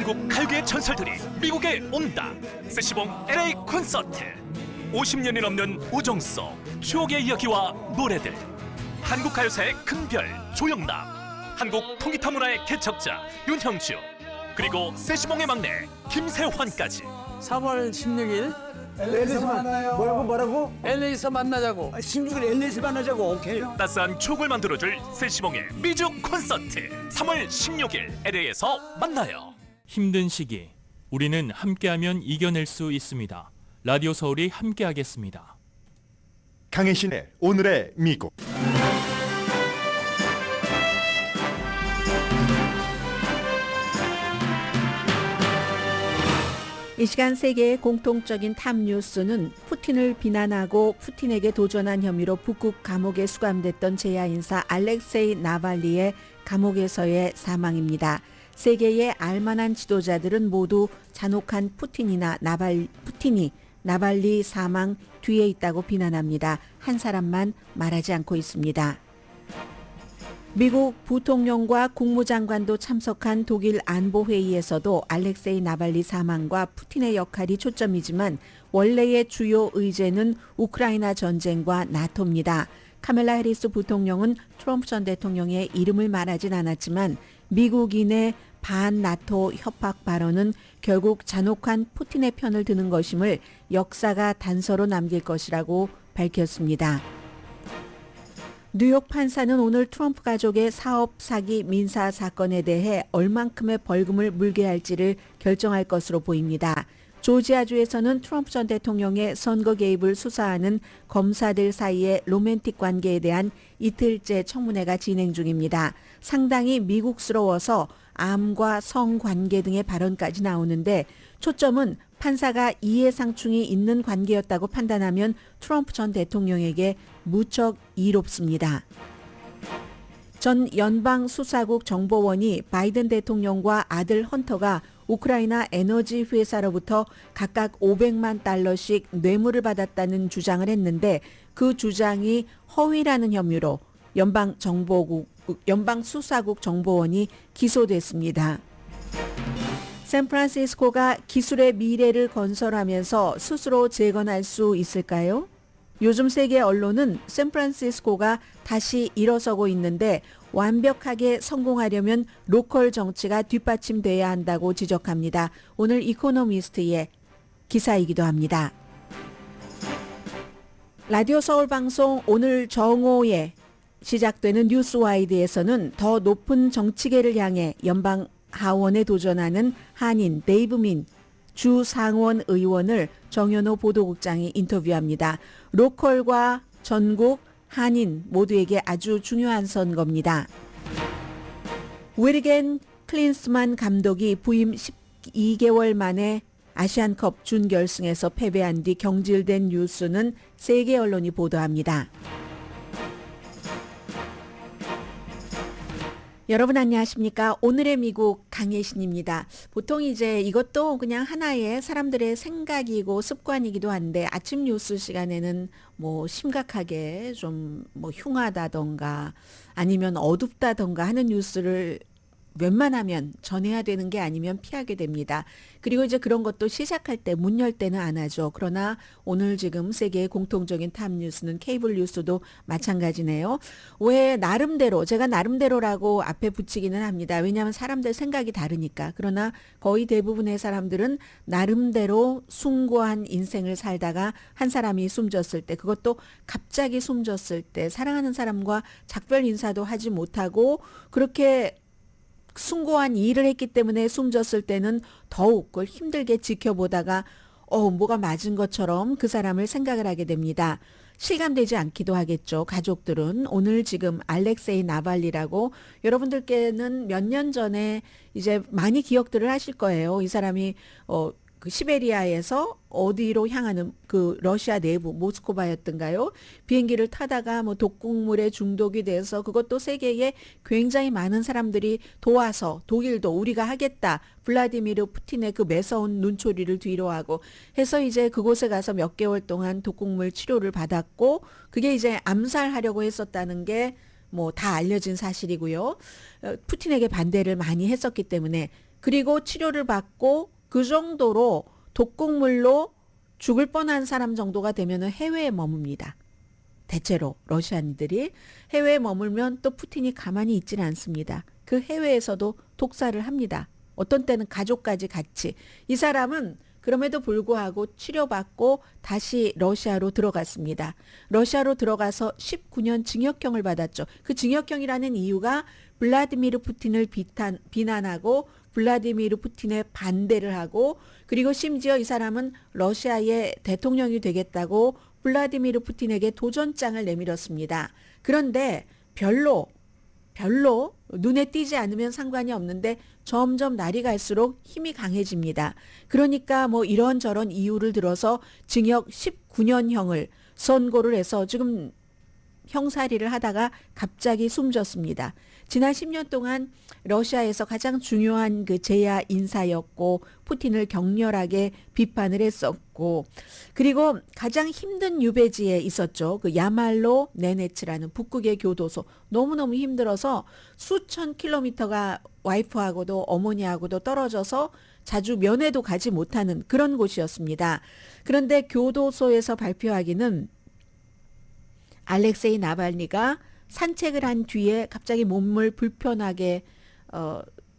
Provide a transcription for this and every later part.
한국 가요계의 전설들이 미국에 온다. 세시봉 LA 콘서트. 50년이 넘는 우정 속 추억의 이야기와 노래들. 한국 가요사의 큰별 조영남, 한국 통기타 문화의 개척자 윤형주, 그리고 세시봉의 막내 김세환까지. 3월 16일 LA에서 만나요. 뭐라고? LA에서 만나자고. 16일 LA에서 만나자고. 오케이. 따스한 추억을 만들어줄 세시봉의 미주 콘서트. 3월 16일 LA에서 만나요. 힘든 시기, 우리는 함께하면 이겨낼 수 있습니다. 라디오 서울이 함께하겠습니다. 강혜신의 오늘의 미국. 이 시간 세계의 공통적인 탑 뉴스는 푸틴을 비난하고 푸틴에게 도전한 혐의로 북극 감옥에 수감됐던 제야 인사 알렉세이 나발리의 감옥에서의 사망입니다. 세계의 알만한 지도자들은 모두 잔혹한 푸틴이 나발리 사망 뒤에 있다고 비난합니다. 한 사람만 말하지 않고 있습니다. 미국 부통령과 국무장관도 참석한 독일 안보회의에서도 알렉세이 나발리 사망과 푸틴의 역할이 초점이지만 원래의 주요 의제는 우크라이나 전쟁과 나토입니다. 카멜라 해리스 부통령은 트럼프 전 대통령의 이름을 말하진 않았지만 미국인의 반나토 협박 발언은 결국 잔혹한 푸틴의 편을 드는 것임을 역사가 단서로 남길 것이라고 밝혔습니다. 뉴욕 판사는 오늘 트럼프 가족의 사업 사기 민사 사건에 대해 얼만큼의 벌금을 물게 할지를 결정할 것으로 보입니다. 조지아주에서는 트럼프 전 대통령의 선거 개입을 수사하는 검사들 사이의 로맨틱 관계에 대한 이틀째 청문회가 진행 중입니다. 상당히 미국스러워서 암과 성관계 등의 발언까지 나오는데 초점은 판사가 이해상충이 있는 관계였다고 판단하면 트럼프 전 대통령에게 무척 이롭습니다. 전 연방수사국 정보원이 바이든 대통령과 아들 헌터가 우크라이나 에너지 회사로부터 각각 500만 달러씩 뇌물을 받았다는 주장을 했는데 그 주장이 허위라는 혐의로 연방수사국 정보원이 기소됐습니다. 샌프란시스코가 기술의 미래를 건설하면서 스스로 재건할 수 있을까요? 요즘 세계 언론은 샌프란시스코가 다시 일어서고 있는데 완벽하게 성공하려면 로컬 정치가 뒷받침돼야 한다고 지적합니다. 오늘 이코노미스트의 기사이기도 합니다. 라디오 서울 방송 오늘 정오에 시작되는 뉴스와이드에서는 더 높은 정치계를 향해 연방 하원에 도전하는 한인 데이브 민 주상원 의원을 정현호 보도국장이 인터뷰합니다. 로컬과 전국 한인 모두에게 아주 중요한 선거입니다. 위르겐 클린스만 감독이 부임 12개월 만에 아시안컵 준결승에서 패배한 뒤 경질된 뉴스는 세계 언론이 보도합니다. 여러분 안녕하십니까? 오늘의 미국 강혜신입니다. 보통 이제 이것도 그냥 하나의 사람들의 생각이고 습관이기도 한데 아침 뉴스 시간에는 뭐 심각하게 좀 뭐 흉하다던가 아니면 어둡다던가 하는 뉴스를 웬만하면 전해야 되는 게 아니면 피하게 됩니다. 그리고 이제 그런 것도 시작할 때 문 열 때는 안 하죠. 그러나 오늘 지금 세계의 공통적인 탑 뉴스는 케이블 뉴스도 마찬가지네요. 왜 나름대로 제가 나름대로라고 앞에 붙이기는 합니다. 왜냐하면 사람들 생각이 다르니까. 그러나 거의 대부분의 사람들은 나름대로 숭고한 인생을 살다가 한 사람이 숨졌을 때 그것도 갑자기 숨졌을 때 사랑하는 사람과 작별 인사도 하지 못하고 그렇게 숭고한 일을 했기 때문에 숨졌을 때는 더욱 그걸 힘들게 지켜보다가 뭐가 맞은 것처럼 그 사람을 생각을 하게 됩니다. 실감되지 않기도 하겠죠. 가족들은 오늘 지금 알렉세이 나발리라고 여러분들께는 몇 년 전에 이제 많이 기억들을 하실 거예요. 이 사람이 그 시베리아에서 어디로 향하는 그 러시아 내부 모스크바였던가요? 비행기를 타다가 뭐 독극물에 중독이 돼서 그것도 세계에 굉장히 많은 사람들이 도와서 독일도 우리가 하겠다. 블라디미르 푸틴의 그 매서운 눈초리를 뒤로하고 해서 이제 그곳에 가서 몇 개월 동안 독극물 치료를 받았고 그게 이제 암살하려고 했었다는 게 뭐 다 알려진 사실이고요. 푸틴에게 반대를 많이 했었기 때문에 그리고 치료를 받고 그 정도로 독극물로 죽을 뻔한 사람 정도가 되면 해외에 머뭅니다. 대체로 러시아인들이 해외에 머물면 또 푸틴이 가만히 있지는 않습니다. 그 해외에서도 독사를 합니다. 어떤 때는 가족까지 같이. 이 사람은 그럼에도 불구하고 치료받고 다시 러시아로 들어갔습니다. 러시아로 들어가서 19년 징역형을 받았죠. 그 징역형이라는 이유가 블라디미르 푸틴을 비난하고 블라디미르 푸틴에 반대를 하고 그리고 심지어 이 사람은 러시아의 대통령이 되겠다고 블라디미르 푸틴에게 도전장을 내밀었습니다. 그런데 별로 눈에 띄지 않으면 상관이 없는데 점점 날이 갈수록 힘이 강해집니다. 그러니까 뭐 이런저런 이유를 들어서 징역 19년형을 선고를 해서 지금 형사리를 하다가 갑자기 숨졌습니다. 지난 10년 동안 러시아에서 가장 중요한 그 제야 인사였고 푸틴을 격렬하게 비판을 했었고 그리고 가장 힘든 유배지에 있었죠. 그 야말로 네네츠라는 북극의 교도소. 너무너무 힘들어서 수천 킬로미터가 와이프하고도 어머니하고도 떨어져서 자주 면회도 가지 못하는 그런 곳이었습니다. 그런데 교도소에서 발표하기는 알렉세이 나발니가 산책을 한 뒤에 갑자기 몸을 불편하게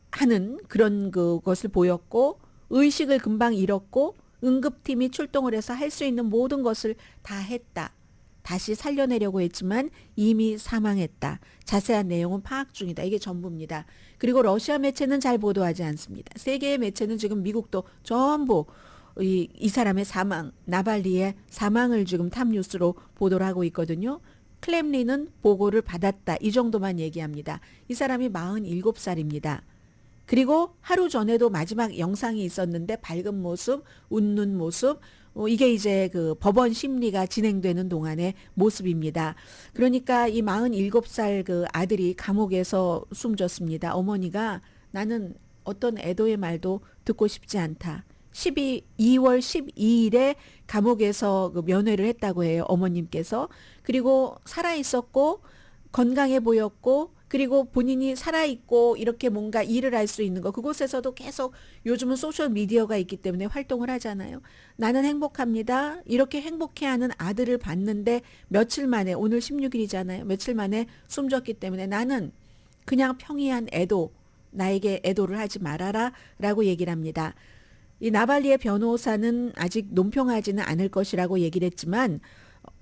하는 그런 그것을 보였고 의식을 금방 잃었고 응급팀이 출동을 해서 할 수 있는 모든 것을 다 했다. 다시 살려내려고 했지만 이미 사망했다. 자세한 내용은 파악 중이다. 이게 전부입니다. 그리고 러시아 매체는 잘 보도하지 않습니다. 세계의 매체는 지금 미국도 전부 이 사람의 사망, 나발리의 사망을 지금 탑뉴스로 보도를 하고 있거든요. 클렘린은 보고를 받았다. 이 정도만 얘기합니다. 이 사람이 47살입니다. 그리고 하루 전에도 마지막 영상이 있었는데 밝은 모습, 웃는 모습, 이게 이제 그 법원 심리가 진행되는 동안의 모습입니다. 그러니까 이 47살 그 아들이 감옥에서 숨졌습니다. 어머니가 나는 어떤 애도의 말도 듣고 싶지 않다. 2월 12일에 감옥에서 그 면회를 했다고 해요. 어머님께서. 그리고 살아있었고 건강해 보였고 그리고 본인이 살아있고 이렇게 뭔가 일을 할 수 있는 거 그곳에서도 계속 요즘은 소셜미디어가 있기 때문에 활동을 하잖아요. 나는 행복합니다. 이렇게 행복해하는 아들을 봤는데 며칠 만에 오늘 16일이잖아요. 며칠 만에 숨졌기 때문에 나는 그냥 평이한 애도 나에게 애도를 하지 말아라 라고 얘기를 합니다. 이 나발리의 변호사는 아직 논평하지는 않을 것이라고 얘기를 했지만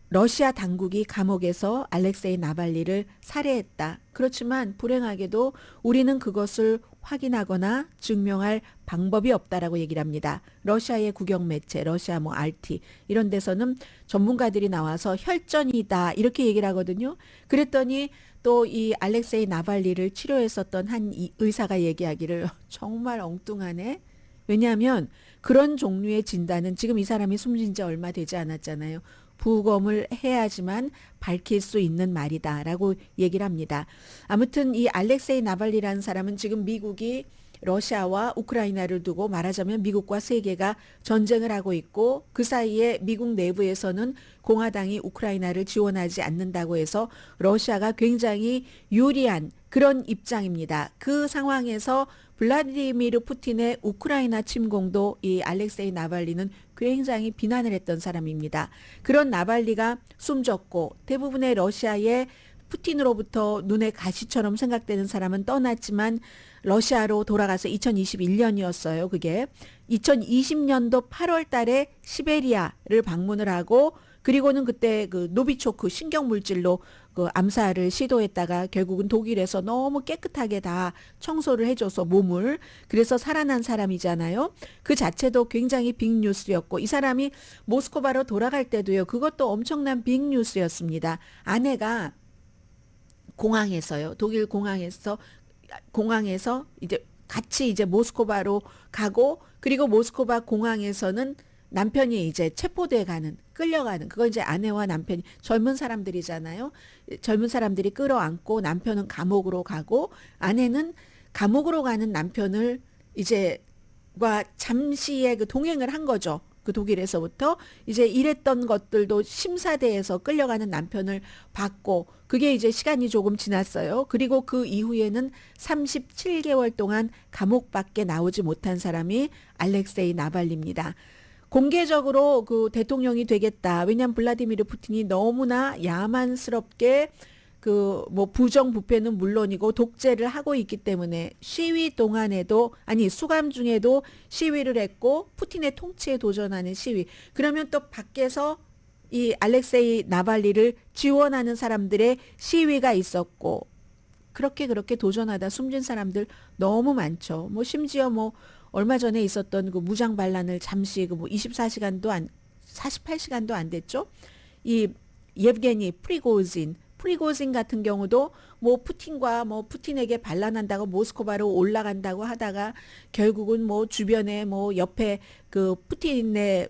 러시아 당국이 감옥에서 알렉세이 나발리를 살해했다. 그렇지만 불행하게도 우리는 그것을 확인하거나 증명할 방법이 없다라고 얘기를 합니다. 러시아의 국영 매체, 러시아 뭐 RT 이런 데서는 전문가들이 나와서 혈전이다 이렇게 얘기를 하거든요. 그랬더니 또 이 알렉세이 나발리를 치료했었던 한 의사가 얘기하기를 정말 엉뚱하네. 왜냐하면 그런 종류의 진단은 지금 이 사람이 숨진 지 얼마 되지 않았잖아요. 부검을 해야지만 밝힐 수 있는 말이다라고 얘기를 합니다. 아무튼 이 알렉세이 나발리라는 사람은 지금 미국이 러시아와 우크라이나를 두고 말하자면 미국과 세계가 전쟁을 하고 있고 그 사이에 미국 내부에서는 공화당이 우크라이나를 지원하지 않는다고 해서 러시아가 굉장히 유리한 그런 입장입니다. 그 상황에서 블라디미르 푸틴의 우크라이나 침공도 이 알렉세이 나발리는 굉장히 비난을 했던 사람입니다. 그런 나발리가 숨졌고 대부분의 러시아의 푸틴으로부터 눈에 가시처럼 생각되는 사람은 떠났지만 러시아로 돌아가서 2021년이었어요. 그게 2020년도 8월 달에 시베리아를 방문을 하고 그리고는 그때 그 노비초크 신경물질로 그 암살을 시도했다가 결국은 독일에서 너무 깨끗하게 다 청소를 해줘서 몸을 그래서 살아난 사람이잖아요. 그 자체도 굉장히 빅뉴스였고 이 사람이 모스크바로 돌아갈 때도요. 그것도 엄청난 빅뉴스였습니다. 아내가 공항에서요. 독일 공항에서 이제 같이 이제 모스크바로 가고 그리고 모스크바 공항에서는 남편이 이제 체포돼 가는 끌려가는 그거 이제 아내와 남편이 젊은 사람들이잖아요. 젊은 사람들이 끌어안고 남편은 감옥으로 가고 아내는 감옥으로 가는 남편을 이제과 잠시의 그 동행을 한 거죠. 그 독일에서부터 이제 일했던 것들도 심사대에서 끌려가는 남편을 봤고 그게 이제 시간이 조금 지났어요. 그리고 그 이후에는 37개월 동안 감옥 밖에 나오지 못한 사람이 알렉세이 나발리입니다. 공개적으로 그 대통령이 되겠다. 왜냐하면 블라디미르 푸틴이 너무나 야만스럽게 그 뭐 부정부패는 물론이고 독재를 하고 있기 때문에 시위 동안에도 아니 수감 중에도 시위를 했고 푸틴의 통치에 도전하는 시위. 그러면 또 밖에서 이 알렉세이 나발리를 지원하는 사람들의 시위가 있었고 그렇게 도전하다 숨진 사람들 너무 많죠. 뭐 심지어 뭐 얼마 전에 있었던 그 무장 반란을 잠시 그 뭐 24시간도 안 48시간도 안 됐죠. 이 예브게니 프리고진 같은 경우도 뭐 푸틴과 뭐 푸틴에게 반란한다고 모스크바로 올라간다고 하다가 결국은 뭐 주변에 뭐 옆에 그 푸틴에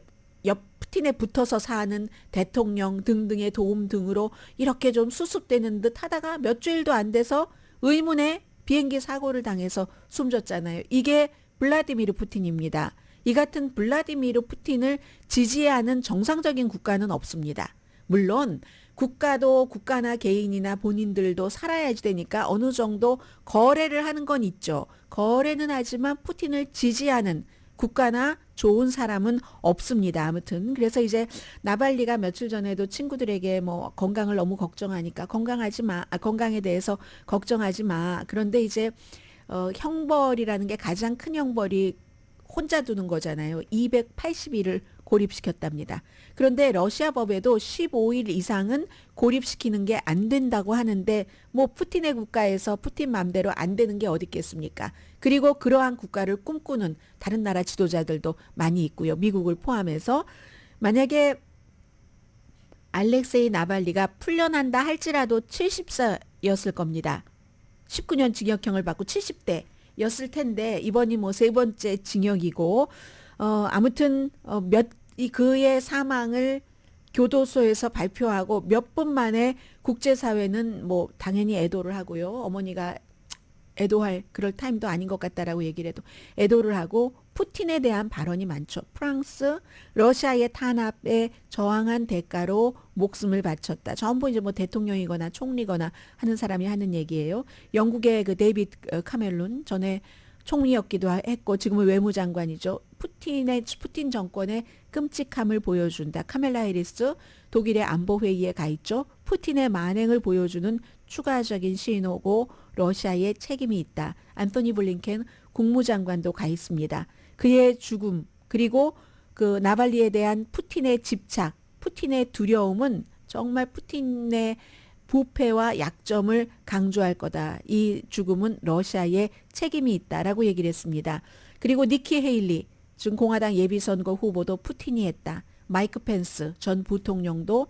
붙어서 사는 대통령 등등의 도움 등으로 이렇게 좀 수습되는 듯 하다가 몇 주일도 안 돼서 의문의 비행기 사고를 당해서 숨졌잖아요. 이게 블라디미르 푸틴입니다. 이 같은 블라디미르 푸틴을 지지하는 정상적인 국가는 없습니다. 물론 국가도 국가나 개인이나 본인들도 살아야지 되니까 어느 정도 거래를 하는 건 있죠. 거래는 하지만 푸틴을 지지하는 국가나 좋은 사람은 없습니다. 아무튼 그래서 이제 나발리가 며칠 전에도 친구들에게 뭐 건강을 너무 걱정하니까 건강에 대해서 걱정하지 마. 그런데 이제 형벌이라는 게 가장 큰 형벌이 혼자 두는 거잖아요. 280일을 고립시켰답니다. 그런데 러시아 법에도 15일 이상은 고립시키는 게 안 된다고 하는데 뭐 푸틴의 국가에서 푸틴 맘대로 안 되는 게 어디 있겠습니까? 그리고 그러한 국가를 꿈꾸는 다른 나라 지도자들도 많이 있고요. 미국을 포함해서 만약에 알렉세이 나발리가 풀려난다 할지라도 70세였을 겁니다. 19년 징역형을 받고 70대였을 텐데 이번이 뭐 세 번째 징역이고 아무튼 그의 사망을 교도소에서 발표하고 몇 분 만에 국제사회는 뭐 당연히 애도를 하고요. 어머니가 애도할 그럴 타임도 아닌 것 같다라고 얘기를 해도 애도를 하고 푸틴에 대한 발언이 많죠. 프랑스, 러시아의 탄압에 저항한 대가로 목숨을 바쳤다. 전부 이제 뭐 대통령이거나 총리거나 하는 사람이 하는 얘기예요. 영국의 그 데이비드 카멜론 전에 총리였기도 했고 지금은 외무장관이죠. 푸틴 정권의 끔찍함을 보여준다. 카멜라 해리스 독일의 안보회의에 가 있죠. 푸틴의 만행을 보여주는 추가적인 신호고 러시아의 책임이 있다. 안토니 블링켄 국무장관도 가 있습니다. 그의 죽음 그리고 그 나발리에 대한 푸틴의 집착, 푸틴의 두려움은 정말 푸틴의 부패와 약점을 강조할 거다. 이 죽음은 러시아의 책임이 있다라고 얘기를 했습니다. 그리고 니키 헤일리 지금 공화당 예비선거 후보도 푸틴이 했다. 마이크 펜스 전 부통령도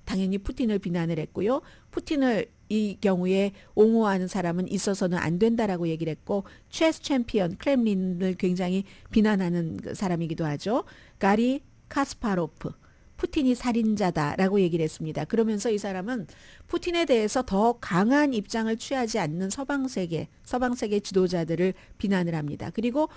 당연히 푸틴을 비난을 했고요. 푸틴을 이 경우에 옹호하는 사람은 있어서는 안 된다라고 얘기를 했고 체스 챔피언 크렘린을 굉장히 비난하는 사람이기도 하죠. 가리 카스파로프 푸틴이 살인자다라고 얘기를 했습니다. 그러면서 이 사람은 푸틴에 대해서 더 강한 입장을 취하지 않는 서방 세계 지도자들을 비난을 합니다. 그리고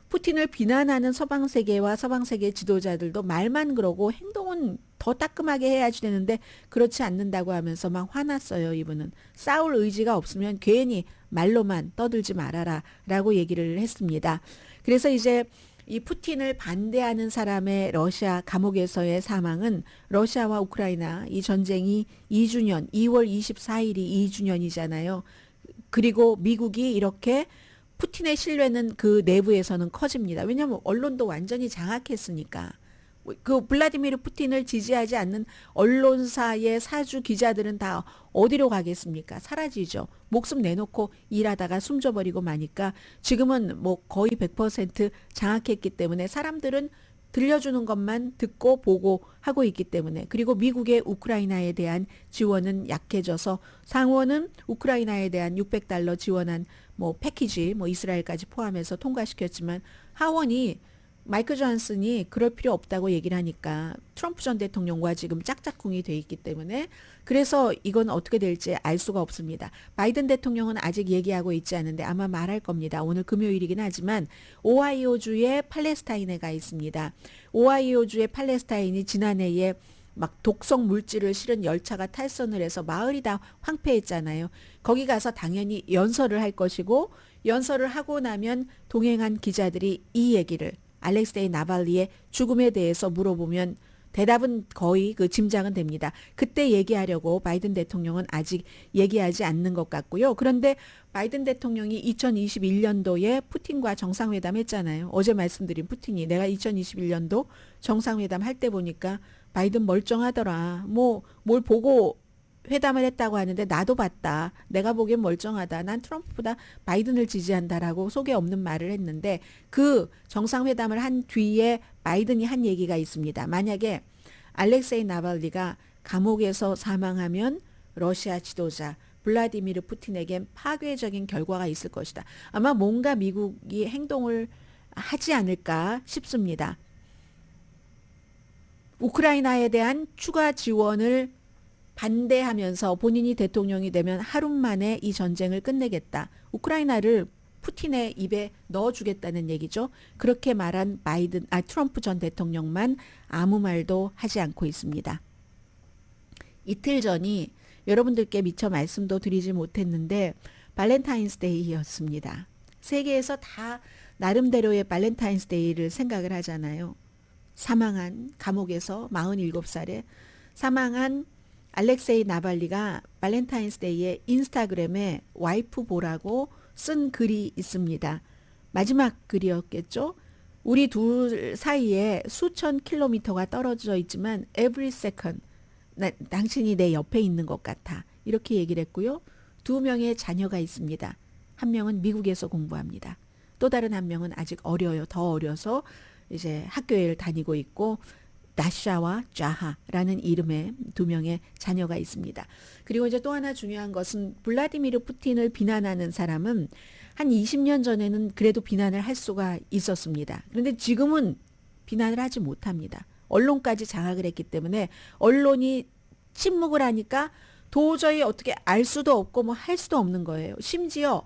푸틴을 비난하는 서방 세계와 서방 세계 지도자들도 말만 그러고 행동은 더 따끔하게 해야지 되는데 그렇지 않는다고 하면서 막 화났어요. 이분은 싸울 의지가 없으면 괜히 말로만 떠들지 말아라라고 얘기를 했습니다. 그래서 이제 이 푸틴을 반대하는 사람의 러시아 감옥에서의 사망은 러시아와 우크라이나 이 전쟁이 2주년 2월 24일이 2주년이잖아요. 그리고 미국이 이렇게 푸틴의 신뢰는 그 내부에서는 커집니다. 왜냐하면 언론도 완전히 장악했으니까. 그 블라디미르 푸틴을 지지하지 않는 언론사의 사주 기자들은 다 어디로 가겠습니까? 사라지죠. 목숨 내놓고 일하다가 숨져버리고 마니까 지금은 뭐 거의 100% 장악했기 때문에 사람들은 들려주는 것만 듣고 보고 하고 있기 때문에 그리고 미국의 우크라이나에 대한 지원은 약해져서 상원은 우크라이나에 대한 $600 지원한 뭐 패키지 뭐 이스라엘까지 포함해서 통과시켰지만 하원이 마이크 존슨이 그럴 필요 없다고 얘기를 하니까 트럼프 전 대통령과 지금 짝짝꿍이 돼 있기 때문에 그래서 이건 어떻게 될지 알 수가 없습니다. 바이든 대통령은 아직 얘기하고 있지 않은데 아마 말할 겁니다. 오늘 금요일이긴 하지만 오하이오주에 팔레스타인에 가 있습니다. 오하이오주의 팔레스타인이 지난해에 막 독성 물질을 실은 열차가 탈선을 해서 마을이 다 황폐했잖아요. 거기 가서 당연히 연설을 할 것이고 연설을 하고 나면 동행한 기자들이 이 얘기를 알렉세이 나발리의 죽음에 대해서 물어보면 대답은 거의 그 짐작은 됩니다. 그때 얘기하려고 바이든 대통령은 아직 얘기하지 않는 것 같고요. 그런데 바이든 대통령이 2021년도에 푸틴과 정상회담 했잖아요. 어제 말씀드린 푸틴이 내가 2021년도 정상회담 할 때 보니까 바이든 멀쩡하더라. 뭐 뭘 보고 회담을 했다고 하는데 나도 봤다. 내가 보기엔 멀쩡하다. 난 트럼프보다 바이든을 지지한다라고 속에 없는 말을 했는데 그 정상회담을 한 뒤에 바이든이 한 얘기가 있습니다. 만약에 알렉세이 나발리가 감옥에서 사망하면 러시아 지도자 블라디미르 푸틴에겐 파괴적인 결과가 있을 것이다. 아마 뭔가 미국이 행동을 하지 않을까 싶습니다. 우크라이나에 대한 추가 지원을 반대하면서 본인이 대통령이 되면 하루 만에 이 전쟁을 끝내겠다. 우크라이나를 푸틴의 입에 넣어주겠다는 얘기죠. 그렇게 말한 트럼프 전 대통령만 아무 말도 하지 않고 있습니다. 이틀 전이 여러분들께 미처 말씀도 드리지 못했는데 발렌타인스데이였습니다. 세계에서 다 나름대로의 발렌타인스데이를 생각을 하잖아요. 사망한 감옥에서 47살에 사망한 알렉세이 나발리가 발렌타인스데이에 인스타그램에 와이프 보라고 쓴 글이 있습니다. 마지막 글이었겠죠? 우리 둘 사이에 수천 킬로미터가 떨어져 있지만 every second 당신이 내 옆에 있는 것 같아. 이렇게 얘기를 했고요. 2명의 자녀가 있습니다. 한 명은 미국에서 공부합니다. 또 다른 한 명은 아직 어려요. 더 어려서 이제 학교에 다니고 있고 나샤와 자하라는 이름의 2명의 자녀가 있습니다. 그리고 이제 또 하나 중요한 것은 블라디미르 푸틴을 비난하는 사람은 한 20년 전에는 그래도 비난을 할 수가 있었습니다. 그런데 지금은 비난을 하지 못합니다. 언론까지 장악을 했기 때문에 언론이 침묵을 하니까 도저히 어떻게 알 수도 없고 뭐 할 수도 없는 거예요. 심지어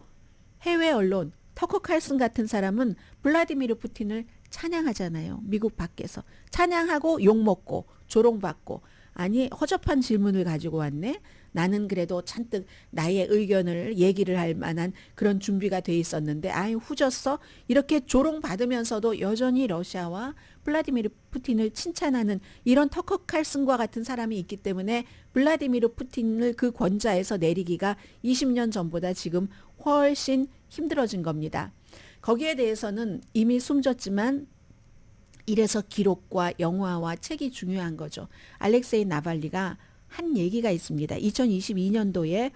해외 언론 터커 칼슨 같은 사람은 블라디미르 푸틴을 찬양하잖아요. 미국 밖에서. 찬양하고 욕먹고 조롱받고 아니 허접한 질문을 가지고 왔네. 나는 그래도 잔뜩 나의 의견을 얘기를 할 만한 그런 준비가 돼 있었는데 아이 후졌어. 이렇게 조롱받으면서도 여전히 러시아와 블라디미르 푸틴을 칭찬하는 이런 터커 칼슨과 같은 사람이 있기 때문에 블라디미르 푸틴을 그 권좌에서 내리기가 20년 전보다 지금 훨씬 힘들어진 겁니다. 거기에 대해서는 이미 숨졌지만 이래서 기록과 영화와 책이 중요한 거죠. 알렉세이 나발리가 한 얘기가 있습니다. 2022년도에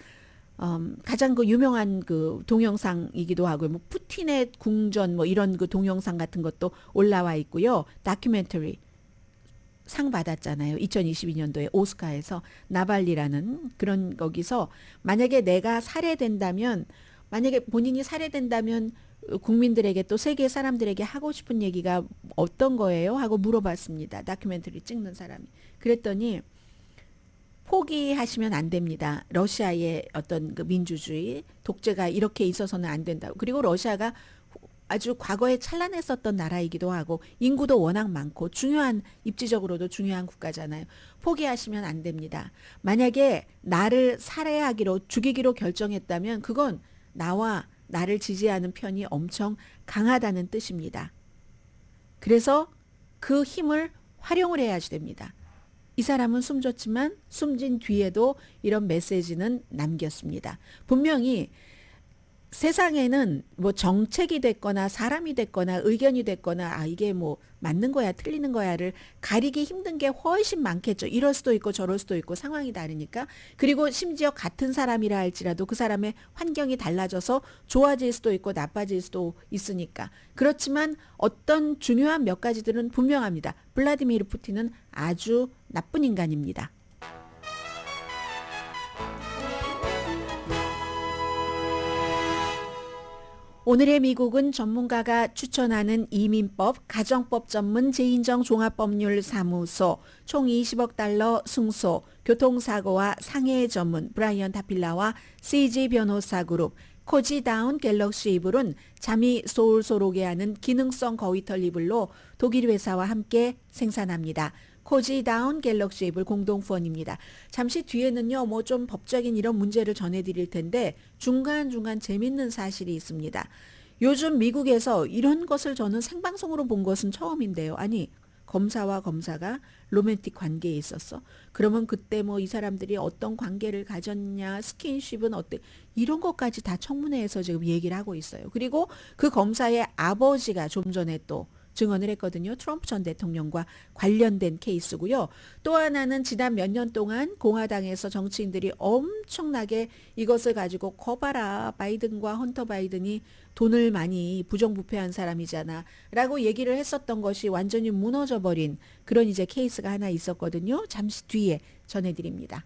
가장 그 유명한 그 동영상이기도 하고 뭐 푸틴의 궁전 뭐 이런 그 동영상 같은 것도 올라와 있고요. 다큐멘터리 상 받았잖아요. 2022년도에 오스카에서 나발리라는 그런 거기서 만약에 내가 살해된다면 만약에 본인이 살해된다면 국민들에게 또 세계 사람들에게 하고 싶은 얘기가 어떤 거예요? 하고 물어봤습니다. 다큐멘터리 찍는 사람이. 그랬더니 포기하시면 안 됩니다. 러시아의 어떤 그 민주주의, 독재가 이렇게 있어서는 안 된다고. 그리고 러시아가 아주 과거에 찬란했었던 나라이기도 하고 인구도 워낙 많고 중요한 입지적으로도 중요한 국가잖아요. 포기하시면 안 됩니다. 만약에 나를 살해하기로 죽이기로 결정했다면 그건 나와 나를 지지하는 편이 엄청 강하다는 뜻입니다. 그래서 그 힘을 활용을 해야지 됩니다. 이 사람은 숨졌지만 숨진 뒤에도 이런 메시지는 남겼습니다. 분명히 세상에는 뭐 정책이 됐거나 사람이 됐거나 의견이 됐거나 이게 뭐 맞는 거야 틀리는 거야를 가리기 힘든 게 훨씬 많겠죠. 이럴 수도 있고 저럴 수도 있고 상황이 다르니까. 그리고 심지어 같은 사람이라 할지라도 그 사람의 환경이 달라져서 좋아질 수도 있고 나빠질 수도 있으니까. 그렇지만 어떤 중요한 몇 가지들은 분명합니다. 블라디미르 푸틴은 아주 나쁜 인간입니다. 오늘의 미국은 전문가가 추천하는 이민법, 가정법 전문 재인정 종합법률사무소, 총 20억 달러 승소, 교통사고와 상해 전문 브라이언 타필라와 CG 변호사 그룹, 코지다운 갤럭시 이불은 잠이 솔솔오게 하는 기능성 거위털 이불로 독일 회사와 함께 생산합니다. 코지다운 갤럭시 이불 공동후원입니다. 잠시 뒤에는요, 뭐 좀 법적인 이런 문제를 전해드릴 텐데 중간중간 재밌는 사실이 있습니다. 요즘 미국에서 이런 것을 저는 생방송으로 본 것은 처음인데요. 아니, 검사와 검사가 로맨틱 관계에 있었어. 그러면 그때 뭐 이 사람들이 어떤 관계를 가졌냐, 스킨십은 어때, 이런 것까지 다 청문회에서 지금 얘기를 하고 있어요. 그리고 그 검사의 아버지가 좀 전에 또 증언을 했거든요. 트럼프 전 대통령과 관련된 케이스고요. 또 하나는 지난 몇 년 동안 공화당에서 정치인들이 엄청나게 이것을 가지고 거봐라, 바이든과 헌터 바이든이 돈을 많이 부정부패한 사람이잖아 라고 얘기를 했었던 것이 완전히 무너져버린 그런 이제 케이스가 하나 있었거든요. 잠시 뒤에 전해드립니다.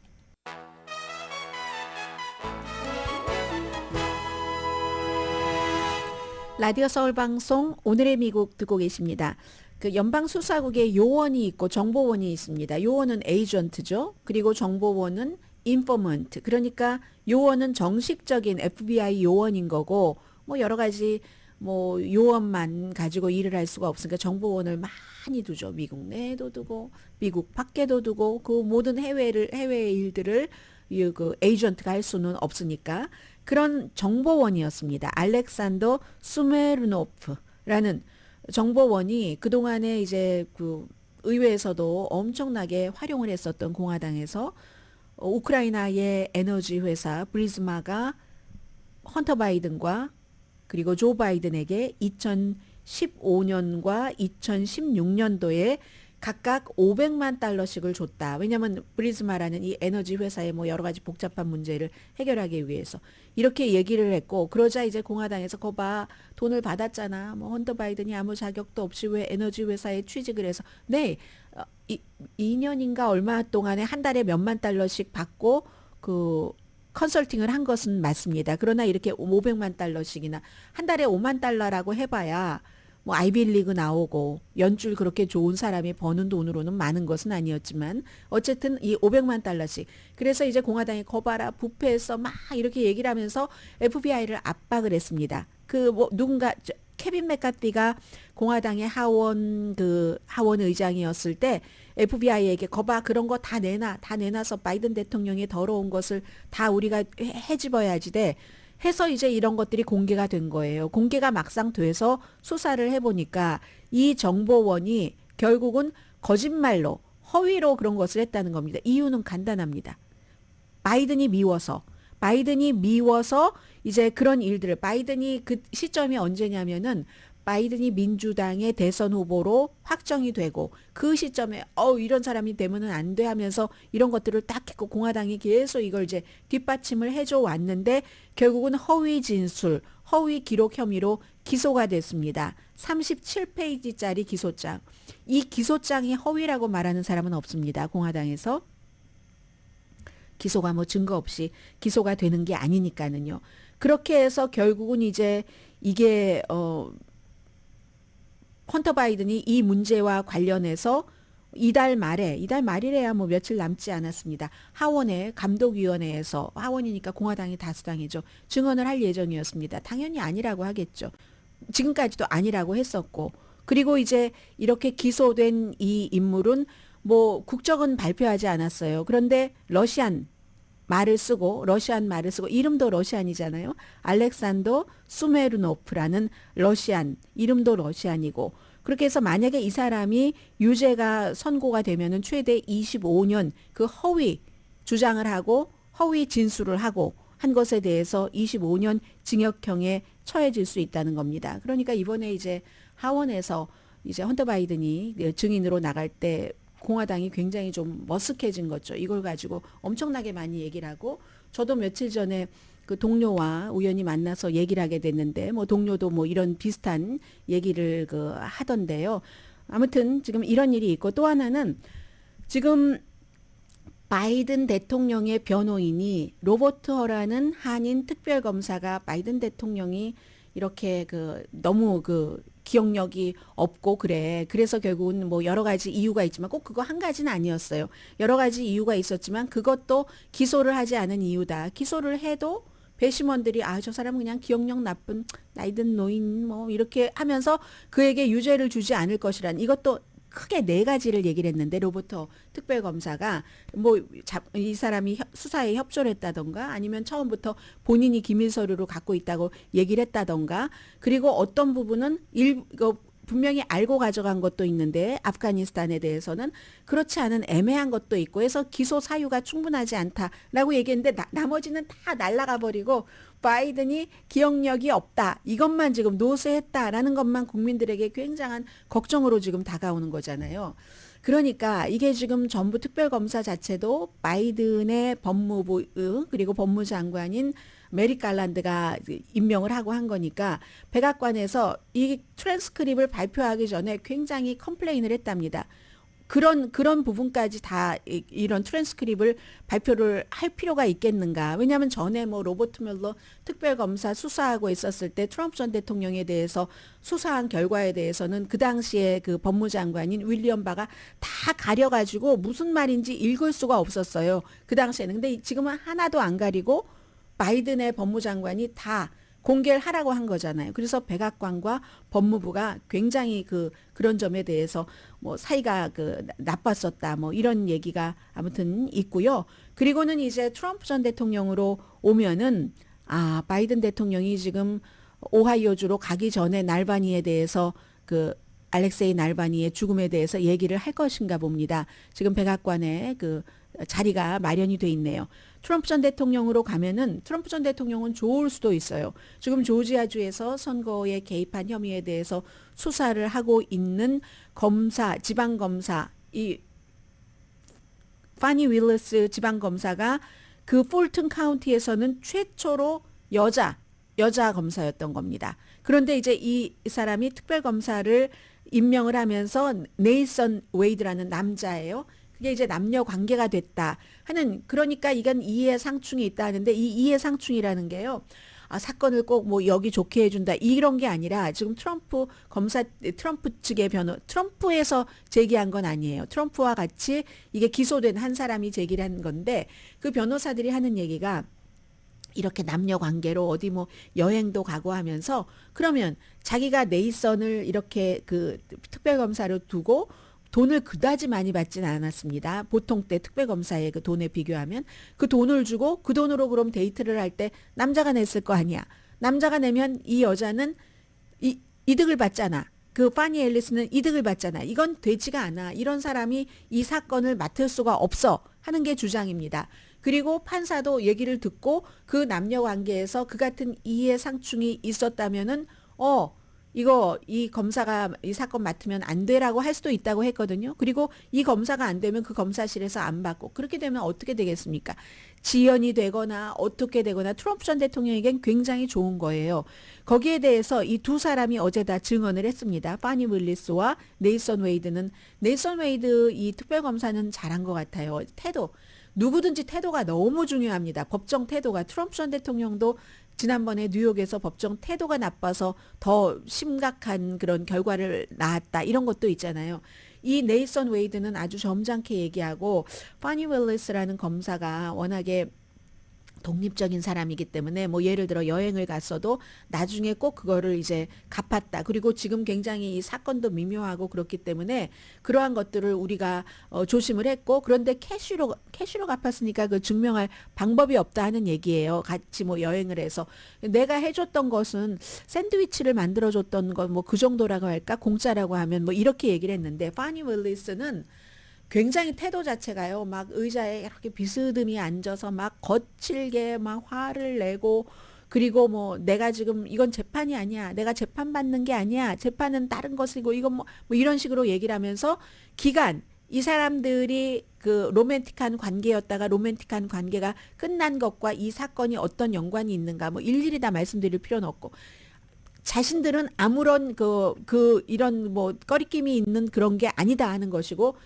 라디오 서울 방송 오늘의 미국 듣고 계십니다. 그 연방수사국에 요원이 있고 정보원이 있습니다. 요원은 에이전트죠. 그리고 정보원은 인포먼트. 그러니까 요원은 정식적인 FBI 요원인 거고, 뭐 여러 가지 뭐 요원만 가지고 일을 할 수가 없으니까 정보원을 많이 두죠. 미국 내에도 두고 미국 밖에도 두고 그 모든 해외 일들을 그 에이전트가 할 수는 없으니까 그런 정보원이었습니다. 알렉산더 수메르노프라는 정보원이 그동안에 이제 그 의회에서도 엄청나게 활용을 했었던 공화당에서 우크라이나의 에너지 회사 브리즈마가 헌터 바이든과 그리고 조 바이든에게 2015년과 2016년도에 각각 500만 달러씩을 줬다. 왜냐하면 브리즈마라는 이 에너지 회사의 뭐 여러 가지 복잡한 문제를 해결하기 위해서 이렇게 얘기를 했고, 그러자 이제 공화당에서 거봐, 돈을 받았잖아. 뭐 헌터 바이든이 아무 자격도 없이 왜 에너지 회사에 취직을 해서, 네, 2년인가 얼마 동안에 한 달에 몇만 달러씩 받고 그 컨설팅을 한 것은 맞습니다. 그러나 이렇게 500만 달러씩이나 한 달에 5만 달러라고 해봐야 뭐 아이비리그 나오고 연줄 그렇게 좋은 사람이 버는 돈으로는 많은 것은 아니었지만 어쨌든 이 500만 달러씩. 그래서 이제 공화당이 거봐라, 부패했어 막 이렇게 얘기를 하면서 FBI를 압박을 했습니다. 그 뭐 누군가 케빈 맥카티가 공화당의 하원 의장이었을 때 FBI에게 거봐, 그런 거 다 내놔서 바이든 대통령의 더러운 것을 다 우리가 해집어야지 돼. 해서 이제 이런 것들이 공개가 된 거예요. 공개가 막상 돼서 수사를 해보니까 이 정보원이 결국은 거짓말로 허위로 그런 것을 했다는 겁니다. 이유는 간단합니다. 바이든이 미워서 이제 그런 일들을, 바이든이 그 시점이 언제냐면은 바이든이 민주당의 대선 후보로 확정이 되고 그 시점에 이런 사람이 되면은 안 돼 하면서 이런 것들을 딱 했고 공화당이 계속 이걸 이제 뒷받침을 해줘 왔는데 결국은 허위 진술, 허위 기록 혐의로 기소가 됐습니다. 37페이지짜리 기소장. 이 기소장이 허위라고 말하는 사람은 없습니다. 공화당에서. 기소가 뭐 증거 없이 기소가 되는 게 아니니까는요. 그렇게 해서 결국은 이제 이게 헌터 바이든이 이 문제와 관련해서 이달 말이래야 뭐 며칠 남지 않았습니다. 하원의 감독위원회에서, 하원이니까 공화당이 다수당이죠. 증언을 할 예정이었습니다. 당연히 아니라고 하겠죠. 지금까지도 아니라고 했었고, 그리고 이제 이렇게 기소된 이 인물은 뭐 국적은 발표하지 않았어요. 그런데 러시안 말을 쓰고 이름도 러시안이잖아요. 알렉산더 수메르노프라는 러시안, 이름도 러시안이고, 그렇게 해서 만약에 이 사람이 유죄가 선고가 되면은 최대 25년 그 허위 주장을 하고 허위 진술을 하고 한 것에 대해서 25년 징역형에 처해질 수 있다는 겁니다. 그러니까 이번에 이제 하원에서 이제 헌터 바이든이 증인으로 나갈 때 공화당이 굉장히 좀 머쓱해진 거죠. 이걸 가지고 엄청나게 많이 얘기를 하고, 저도 며칠 전에 그 동료와 우연히 만나서 얘기를 하게 됐는데, 뭐 동료도 뭐 이런 비슷한 얘기를 하던데요. 아무튼 지금 이런 일이 있고, 또 하나는 지금 바이든 대통령의 변호인이 로버트 허라는 한인 특별검사가 바이든 대통령이 이렇게 그 너무 그 기억력이 없고 그래. 그래서 결국은 뭐 여러 가지 이유가 있지만 꼭 그거 한 가지는 아니었어요. 여러 가지 이유가 있었지만 그것도 기소를 하지 않은 이유다. 기소를 해도 배심원들이 저 사람은 그냥 기억력 나쁜 나이든 노인 뭐 이렇게 하면서 그에게 유죄를 주지 않을 것이란 이것도 크게 네 가지를 얘기를 했는데 로버트 특별검사가 뭐 이 사람이 수사에 협조를 했다던가 아니면 처음부터 본인이 기밀 서류로 갖고 있다고 얘기를 했다던가 그리고 어떤 부분은 분명히 알고 가져간 것도 있는데 아프가니스탄에 대해서는 그렇지 않은 애매한 것도 있고 해서 기소 사유가 충분하지 않다라고 얘기했는데 나머지는 다 날아가 버리고 바이든이 기억력이 없다. 이것만 지금 노쇠했다라는 것만 국민들에게 굉장한 걱정으로 지금 다가오는 거잖아요. 그러니까 이게 지금 전부 특별검사 자체도 바이든의 법무부 그리고 법무장관인 메릭 갈란드가 임명을 하고 한 거니까 백악관에서 이 트랜스크립을 발표하기 전에 굉장히 컴플레인을 했답니다. 그런 부분까지 다 이런 트랜스크립을 발표를 할 필요가 있겠는가. 왜냐하면 전에 뭐 로버트 뮬러 특별검사 수사하고 있었을 때 트럼프 전 대통령에 대해서 수사한 결과에 대해서는 그 당시에 그 법무장관인 윌리엄 바가 다 가려가지고 무슨 말인지 읽을 수가 없었어요. 그 당시에는. 근데 지금은 하나도 안 가리고 바이든의 법무장관이 다 공개를 하라고 한 거잖아요. 그래서 백악관과 법무부가 굉장히 그런 점에 대해서 뭐 사이가 나빴었다 뭐 이런 얘기가 아무튼 있고요. 그리고는 이제 트럼프 전 대통령으로 오면은 바이든 대통령이 지금 오하이오주로 가기 전에 날바니에 대해서 알렉세이 날바니의 죽음에 대해서 얘기를 할 것인가 봅니다. 지금 백악관에 자리가 마련이 돼 있네요. 트럼프 전 대통령으로 가면은 트럼프 전 대통령은 좋을 수도 있어요. 지금 조지아주에서 선거에 개입한 혐의에 대해서 수사를 하고 있는 지방검사, 이 파니 윌리스 지방검사가 그 풀튼 카운티에서는 최초로 여자 검사였던 겁니다. 그런데 이제 이 사람이 특별검사를 임명을 하면서 네이선 웨이드라는 남자예요. 그게 이제 남녀 관계가 됐다 하는 그러니까 이건 이해 상충이 있다 하는데 이 이해 상충이라는 게요. 사건을 꼭 뭐 여기 좋게 해준다 이런 게 아니라 지금 트럼프 측의 트럼프에서 제기한 건 아니에요. 트럼프와 같이 이게 기소된 한 사람이 제기를 한 건데 그 변호사들이 하는 얘기가 이렇게 남녀 관계로 어디 뭐 여행도 가고 하면서 그러면 자기가 네이선을 이렇게 특별검사로 두고 돈을 그다지 많이 받지는 않았습니다. 보통 때 특별검사의 그 돈에 비교하면 그 돈을 주고 그 돈으로 그럼 데이트를 할 때 남자가 냈을 거 아니야. 남자가 내면 이 여자는 이득을 받잖아. 그 파니 앨리스는 이득을 받잖아. 이건 되지가 않아. 이런 사람이 이 사건을 맡을 수가 없어 하는 게 주장입니다. 그리고 판사도 얘기를 듣고 그 남녀 관계에서 그 같은 이해 상충이 있었다면은 이 검사가 이 사건 맡으면 안 되라고 할 수도 있다고 했거든요. 그리고 이 검사가 안 되면 그 검사실에서 안 받고 그렇게 되면 어떻게 되겠습니까? 지연이 되거나 어떻게 되거나 트럼프 전 대통령에겐 굉장히 좋은 거예요. 거기에 대해서 이 두 사람이 어제 다 증언을 했습니다. 파니 윌리스와 네이선 웨이드 이 특별검사는 잘한 것 같아요. 누구든지 태도가 너무 중요합니다. 법정 태도가 트럼프 전 대통령도 지난번에 뉴욕에서 법정 태도가 나빠서 더 심각한 그런 결과를 낳았다. 이런 것도 있잖아요. 이 네이선 웨이드는 아주 점잖게 얘기하고 파니 윌리스라는 검사가 워낙에 독립적인 사람이기 때문에 뭐 예를 들어 여행을 갔어도 나중에 꼭 그거를 이제 갚았다. 그리고 지금 굉장히 이 사건도 미묘하고 그렇기 때문에 그러한 것들을 우리가 조심을 했고 그런데 캐시로 갚았으니까 그 증명할 방법이 없다 하는 얘기예요. 같이 뭐 여행을 해서 내가 해줬던 것은 샌드위치를 만들어줬던 건 뭐 그 정도라고 할까 공짜라고 하면 뭐 이렇게 얘기를 했는데 파니 윌리스는 굉장히 태도 자체가요. 막 의자에 이렇게 비스듬히 앉아서 막 거칠게 막 화를 내고 그리고 뭐 내가 지금 이건 재판이 아니야. 내가 재판받는 게 아니야. 재판은 다른 것이고 이건 뭐 이런 식으로 얘기를 하면서 이 사람들이 그 로맨틱한 관계였다가 로맨틱한 관계가 끝난 것과 이 사건이 어떤 연관이 있는가 뭐 일일이 다 말씀드릴 필요는 없고 자신들은 아무런 이런 뭐 꺼리낌이 있는 그런 게 아니다 하는 것이고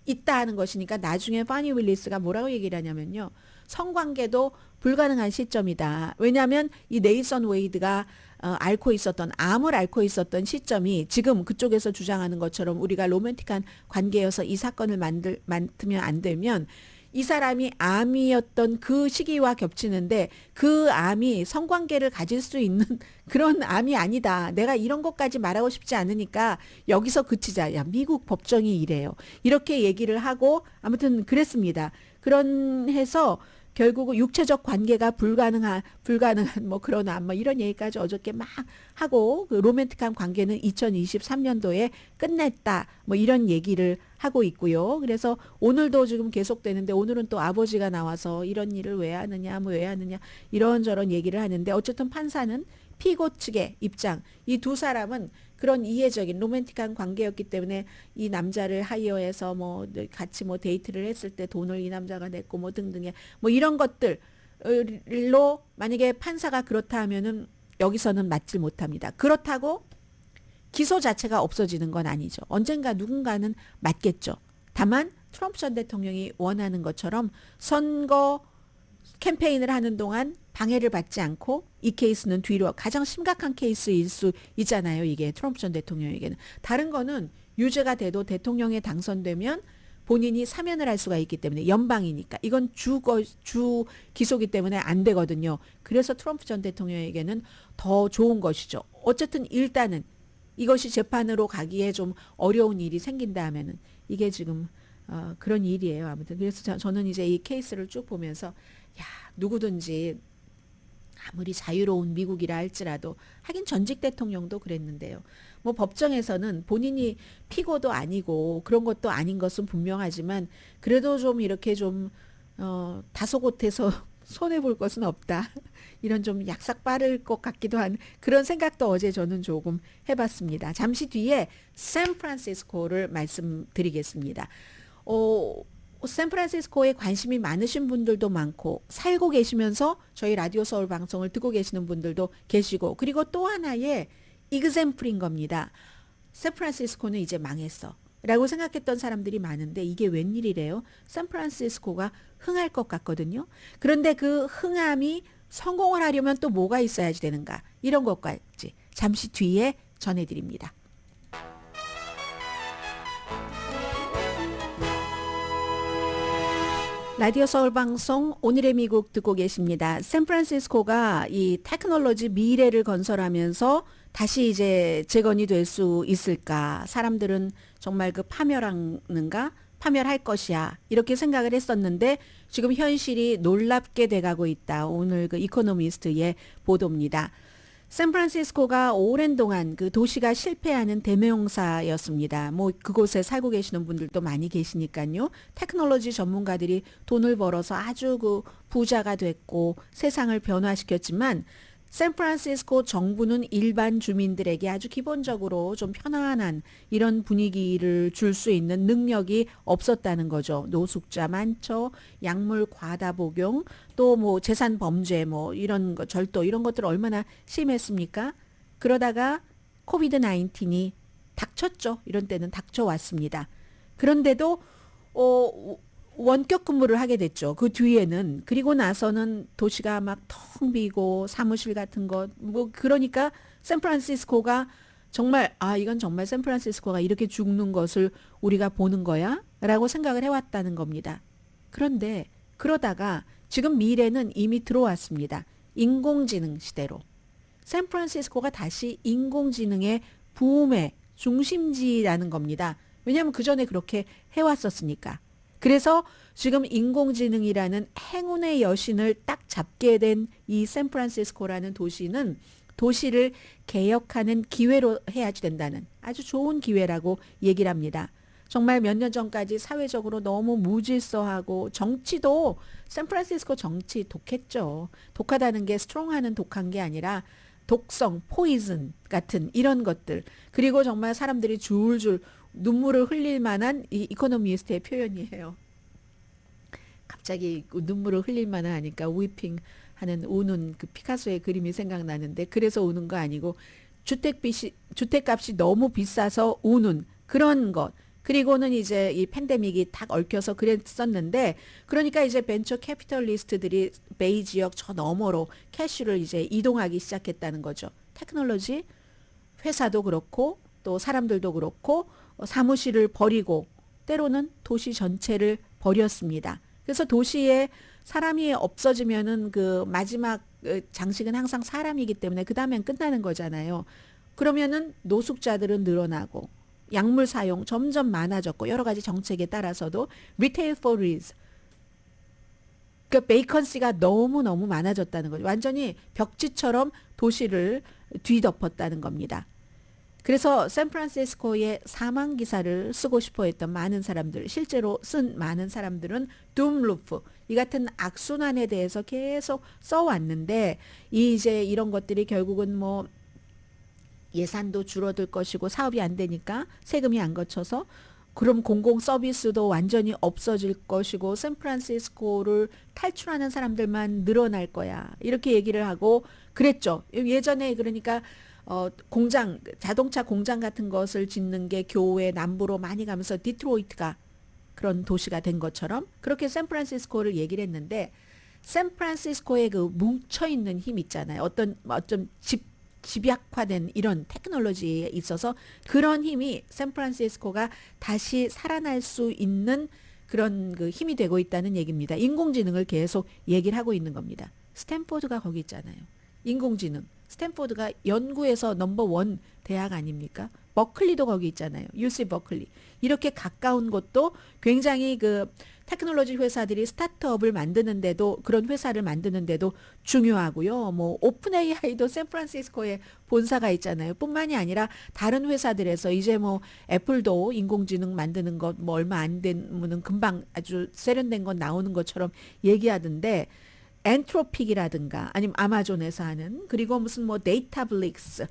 있다 하는 것이니까 나중에 파니 윌리스가 뭐라고 얘기를 하냐면요. 성관계도 불가능한 시점이다. 왜냐하면 이 네이선 웨이드가 암을 앓고 있었던 시점이 지금 그쪽에서 주장하는 것처럼 우리가 로맨틱한 관계여서 이 사건을 맡으면 안 되면 이 사람이 암이었던 그 시기와 겹치는데 그 암이 성관계를 가질 수 있는 그런 암이 아니다. 내가 이런 것까지 말하고 싶지 않으니까 여기서 그치자. 야, 미국 법정이 이래요. 이렇게 얘기를 하고 아무튼 그랬습니다. 그런 해서 결국 육체적 관계가 불가능한 뭐 그런 암 뭐 이런 얘기까지 어저께 막 하고 그 로맨틱한 관계는 2023년도에 끝냈다 뭐 이런 얘기를 하고 있고요. 그래서 오늘도 지금 계속되는데 오늘은 또 아버지가 나와서 이런 일을 왜 하느냐 뭐 왜 하느냐 이런저런 얘기를 하는데 어쨌든 판사는 피고 측의 입장 이 두 사람은 그런 이해적인 로맨틱한 관계였기 때문에 이 남자를 하이어해서 뭐 같이 뭐 데이트를 했을 때 돈을 이 남자가 냈고 뭐 등등의 뭐 이런 것들로 만약에 판사가 그렇다 하면은 여기서는 맞질 못합니다. 그렇다고 기소 자체가 없어지는 건 아니죠. 언젠가 누군가는 맞겠죠. 다만 트럼프 전 대통령이 원하는 것처럼 선거 캠페인을 하는 동안 방해를 받지 않고 이 케이스는 뒤로 가장 심각한 케이스일 수 있잖아요. 이게 트럼프 전 대통령에게는. 다른 거는 유죄가 돼도 대통령에 당선되면 본인이 사면을 할 수가 있기 때문에 연방이니까 이건 주 기소기 때문에 안 되거든요. 그래서 트럼프 전 대통령에게는 더 좋은 것이죠. 어쨌든 일단은 이것이 재판으로 가기에 좀 어려운 일이 생긴다 하면은 이게 지금 그런 일이에요. 아무튼 그래서 저는 이제 이 케이스를 쭉 보면서 야, 누구든지 아무리 자유로운 미국이라 할지라도 하긴 전직 대통령도 그랬는데요. 뭐 법정에서는 본인이 피고도 아니고 그런 것도 아닌 것은 분명하지만 그래도 좀 이렇게 좀 다소곳해서 손해볼 것은 없다. 이런 좀 약삭 빠를 것 같기도 한 그런 생각도 어제 저는 조금 해봤습니다. 잠시 뒤에 샌프란시스코를 말씀드리겠습니다. 샌프란시스코에 관심이 많으신 분들도 많고 살고 계시면서 저희 라디오 서울 방송을 듣고 계시는 분들도 계시고 그리고 또 하나의 이그샘플인 겁니다. 샌프란시스코는 이제 망했어 라고 생각했던 사람들이 많은데 이게 웬일이래요? 샌프란시스코가 흥할 것 같거든요. 그런데 그 흥함이 성공을 하려면 또 뭐가 있어야지 되는가 이런 것까지 잠시 뒤에 전해드립니다. 라디오 서울 방송 오늘의 미국 듣고 계십니다. 샌프란시스코가 이 테크놀로지 미래를 건설하면서 다시 이제 재건이 될 수 있을까? 사람들은 정말 그 파멸하는가? 파멸할 것이야. 이렇게 생각을 했었는데 지금 현실이 놀랍게 돼가고 있다. 오늘 그 이코노미스트의 보도입니다. 샌프란시스코가 오랜 동안 그 도시가 실패하는 대명사였습니다. 뭐 그곳에 살고 계시는 분들도 많이 계시니까요. 테크놀로지 전문가들이 돈을 벌어서 아주 그 부자가 됐고 세상을 변화시켰지만 샌프란시스코 정부는 일반 주민들에게 아주 기본적으로 좀 편안한 이런 분위기를 줄 수 있는 능력이 없었다는 거죠. 노숙자 많죠. 약물 과다 복용, 또 뭐 재산 범죄 뭐 이런 거 절도 이런 것들 얼마나 심했습니까? 그러다가 코비드 19이 닥쳤죠. 이런 때는 닥쳐왔습니다. 그런데도 원격 근무를 하게 됐죠. 그 뒤에는 그리고 나서는 도시가 막 텅 비고 사무실 같은 것 뭐 그러니까 샌프란시스코가 정말 이건 정말 샌프란시스코가 이렇게 죽는 것을 우리가 보는 거야? 라고 생각을 해왔다는 겁니다. 그런데 그러다가 지금 미래는 이미 들어왔습니다. 인공지능 시대로. 샌프란시스코가 다시 인공지능의 붐의 중심지라는 겁니다. 왜냐하면 그전에 그렇게 해왔었으니까. 그래서 지금 인공지능이라는 행운의 여신을 딱 잡게 된 이 샌프란시스코라는 도시는 도시를 개혁하는 기회로 해야지 된다는 아주 좋은 기회라고 얘기를 합니다. 정말 몇 년 전까지 사회적으로 너무 무질서하고 정치도 샌프란시스코 정치 독했죠. 독하다는 게 스트롱하는 독한 게 아니라 독성, 포이즌 같은 이런 것들. 그리고 정말 사람들이 줄줄 눈물을 흘릴 만한 이 이코노미스트의 표현이에요. 갑자기 눈물을 흘릴 만한 하니까 위핑 하는 우는 그 피카소의 그림이 생각나는데 그래서 우는 거 아니고 주택값이 너무 비싸서 우는 그런 것. 그리고는 이제 이 팬데믹이 딱 얽혀서 그랬었는데 그러니까 이제 벤처 캐피털리스트들이 베이 지역 저 너머로 캐시를 이제 이동하기 시작했다는 거죠. 테크놀로지 회사도 그렇고 또 사람들도 그렇고 사무실을 버리고 때로는 도시 전체를 버렸습니다. 그래서 도시에 사람이 없어지면은 그 마지막 장식은 항상 사람이기 때문에 그 다음엔 끝나는 거잖아요. 그러면은 노숙자들은 늘어나고 약물 사용 점점 많아졌고 여러 가지 정책에 따라서도 retail for risk 그 베이컨시가 너무너무 많아졌다는 거죠. 완전히 벽지처럼 도시를 뒤덮었다는 겁니다. 그래서 샌프란시스코의 사망 기사를 쓰고 싶어 했던 많은 사람들, 실제로 쓴 많은 사람들은 둠루프, 이 같은 악순환에 대해서 계속 써왔는데 이제 이런 것들이 결국은 뭐 예산도 줄어들 것이고 사업이 안 되니까 세금이 안 거쳐서 그럼 공공 서비스도 완전히 없어질 것이고 샌프란시스코를 탈출하는 사람들만 늘어날 거야. 이렇게 얘기를 하고 그랬죠. 예전에 그러니까 공장, 자동차 공장 같은 것을 짓는 게 교외 남부로 많이 가면서 디트로이트가 그런 도시가 된 것처럼 그렇게 샌프란시스코를 얘기를 했는데 샌프란시스코의 그 뭉쳐있는 힘 있잖아요. 어떤 집약화된 이런 테크놀로지에 있어서 그런 힘이 샌프란시스코가 다시 살아날 수 있는 그런 그 힘이 되고 있다는 얘기입니다. 인공지능을 계속 얘기를 하고 있는 겁니다. 스탠포드가 거기 있잖아요. 인공지능. 스탠포드가 연구에서 넘버원 대학 아닙니까? 버클리도 거기 있잖아요. UC 버클리. 이렇게 가까운 곳도 굉장히 그 테크놀로지 회사들이 스타트업을 만드는데도 그런 회사를 만드는데도 중요하고요. 뭐 오픈 AI도 샌프란시스코에 본사가 있잖아요. 뿐만이 아니라 다른 회사들에서 이제 뭐 애플도 인공지능 만드는 것 뭐 얼마 안 되면은 금방 아주 세련된 건 나오는 것처럼 얘기하던데 엔트로픽이라든가 아니면 아마존에서 하는 그리고 무슨 뭐 데이터블릭스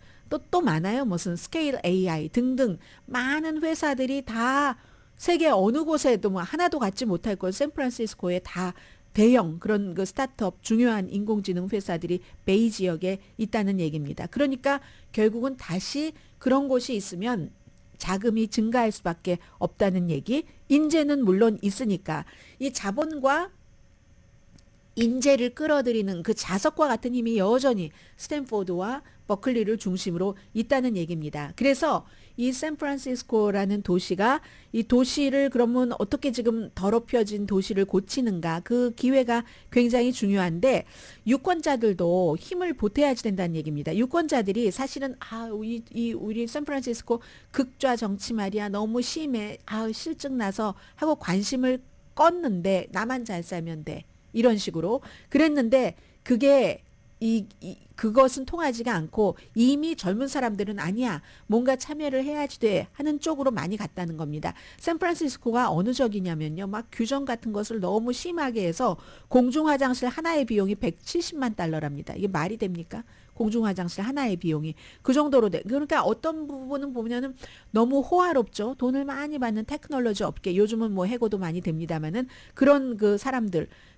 또 많아요. 무슨 스케일 AI 등등 많은 회사들이 다 세계 어느 곳에도 뭐 하나도 갖지 못할 것 샌프란시스코에 다 대형 그런 그 스타트업 중요한 인공지능 회사들이 베이 지역에 있다는 얘기입니다. 그러니까 결국은 다시 그런 곳이 있으면 자금이 증가할 수밖에 없다는 얘기. 인재는 물론 있으니까 이 자본과 인재를 끌어들이는 그 자석과 같은 힘이 여전히 스탠포드와 버클리를 중심으로 있다는 얘기입니다. 그래서 이 샌프란시스코라는 도시가 이 도시를 그러면 어떻게 지금 더럽혀진 도시를 고치는가 그 기회가 굉장히 중요한데 유권자들도 힘을 보태야지 된다는 얘기입니다. 유권자들이 사실은 우리 샌프란시스코 극좌 정치 말이야 너무 심해 실증 나서 하고 관심을 껐는데 나만 잘 살면 돼. 이런 식으로 그랬는데 그게 그것은 통하지가 않고 이미 젊은 사람들은 아니야 뭔가 참여를 해야지 돼 하는 쪽으로 많이 갔다는 겁니다. 샌프란시스코가 어느 적이냐면요 막 규정 같은 것을 너무 심하게 해서 공중화장실 하나의 비용이 170만 달러랍니다. 이게 말이 됩니까? 공중화장실 하나의 비용이 그 정도로 돼. 그러니까 어떤 부분은 보면은 너무 호화롭죠. 돈을 많이 받는 테크놀로지 업계 요즘은 뭐 해고도 많이 됩니다만은 그런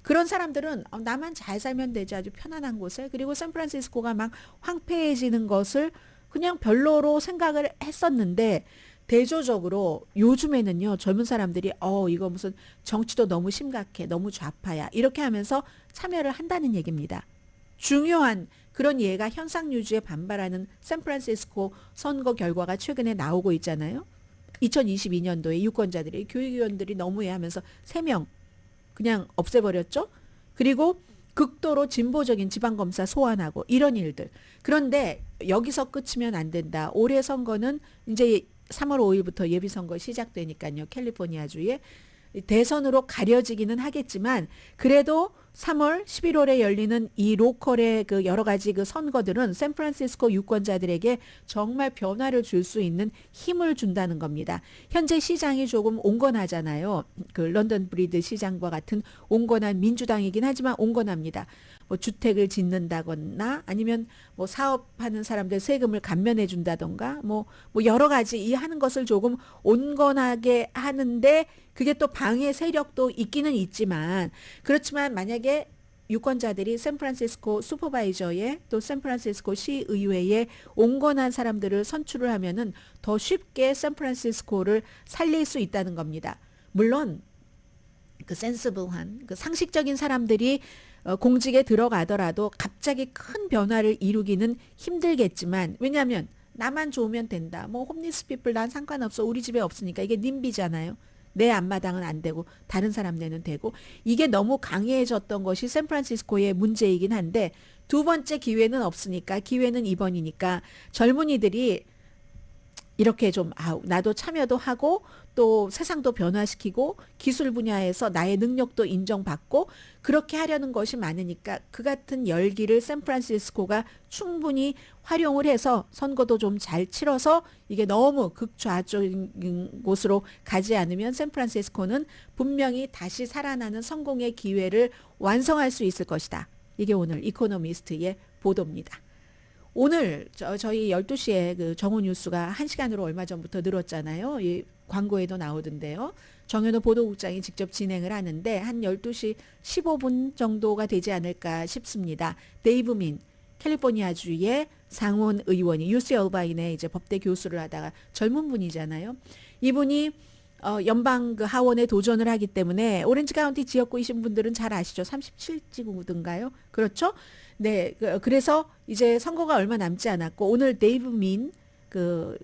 그런 사람들은 나만 잘 살면 되지 아주 편안한 곳에 그리고 샌프란시스코가 막 황폐해지는 것을 그냥 별로로 생각을 했었는데 대조적으로 요즘에는요 젊은 사람들이 이거 무슨 정치도 너무 심각해 너무 좌파야 이렇게 하면서 참여를 한다는 얘기입니다. 중요한 그런 예가 현상 유지에 반발하는 샌프란시스코 선거 결과가 최근에 나오고 있잖아요. 2022년도에 유권자들이 교육위원들이 너무해 하면서 3명 그냥 없애버렸죠. 그리고 극도로 진보적인 지방검사 소환하고 이런 일들. 그런데 여기서 끝이면 안 된다. 올해 선거는 이제 3월 5일부터 예비선거 시작되니까요. 캘리포니아주에. 대선으로 가려지기는 하겠지만 그래도 3월 11월에 열리는 이 로컬의 그 여러 가지 그 선거들은 샌프란시스코 유권자들에게 정말 변화를 줄 수 있는 힘을 준다는 겁니다. 현재 시장이 조금 온건하잖아요. 그 런던 브리드 시장과 같은 온건한 민주당이긴 하지만 온건합니다. 뭐 주택을 짓는다거나 아니면 뭐 사업하는 사람들 세금을 감면해 준다던가 뭐 여러 가지 이 하는 것을 조금 온건하게 하는데 그게 또 방해 세력도 있기는 있지만 그렇지만 만약에 유권자들이 샌프란시스코 슈퍼바이저에 또 샌프란시스코 시의회에 온건한 사람들을 선출을 하면은 더 쉽게 샌프란시스코를 살릴 수 있다는 겁니다. 물론 그 센스블한 그 상식적인 사람들이 공직에 들어가더라도 갑자기 큰 변화를 이루기는 힘들겠지만 왜냐하면 나만 좋으면 된다. 뭐 홈리스 피플 난 상관없어. 우리 집에 없으니까 이게 님비잖아요. 내 앞마당은 안 되고 다른 사람 내는 되고 이게 너무 강해졌던 것이 샌프란시스코의 문제이긴 한데 두 번째 기회는 없으니까 기회는 이번이니까 젊은이들이 이렇게 좀 나도 참여도 하고 또 세상도 변화시키고 기술 분야에서 나의 능력도 인정받고 그렇게 하려는 것이 많으니까 그 같은 열기를 샌프란시스코가 충분히 활용을 해서 선거도 좀 잘 치러서 이게 너무 극좌적인 곳으로 가지 않으면 샌프란시스코는 분명히 다시 살아나는 성공의 기회를 완성할 수 있을 것이다. 이게 오늘 이코노미스트의 보도입니다. 오늘 저희 12시에 그 정오 뉴스가 1시간으로 얼마 전부터 늘었잖아요. 이 광고에도 나오던데요. 정현호 보도국장이 직접 진행을 하는데 한 12시 15분 정도가 되지 않을까 싶습니다. 데이브 민 캘리포니아주의 상원 의원이 UC 얼바인의 이제 법대 교수를 하다가 젊은 분이잖아요. 이분이 연방 그 하원에 도전을 하기 때문에 오렌지 카운티 지역구이신 분들은 잘 아시죠? 37지구든가요? 그렇죠? 네, 그래서 이제 선거가 얼마 남지 않았고 오늘 데이브 민 그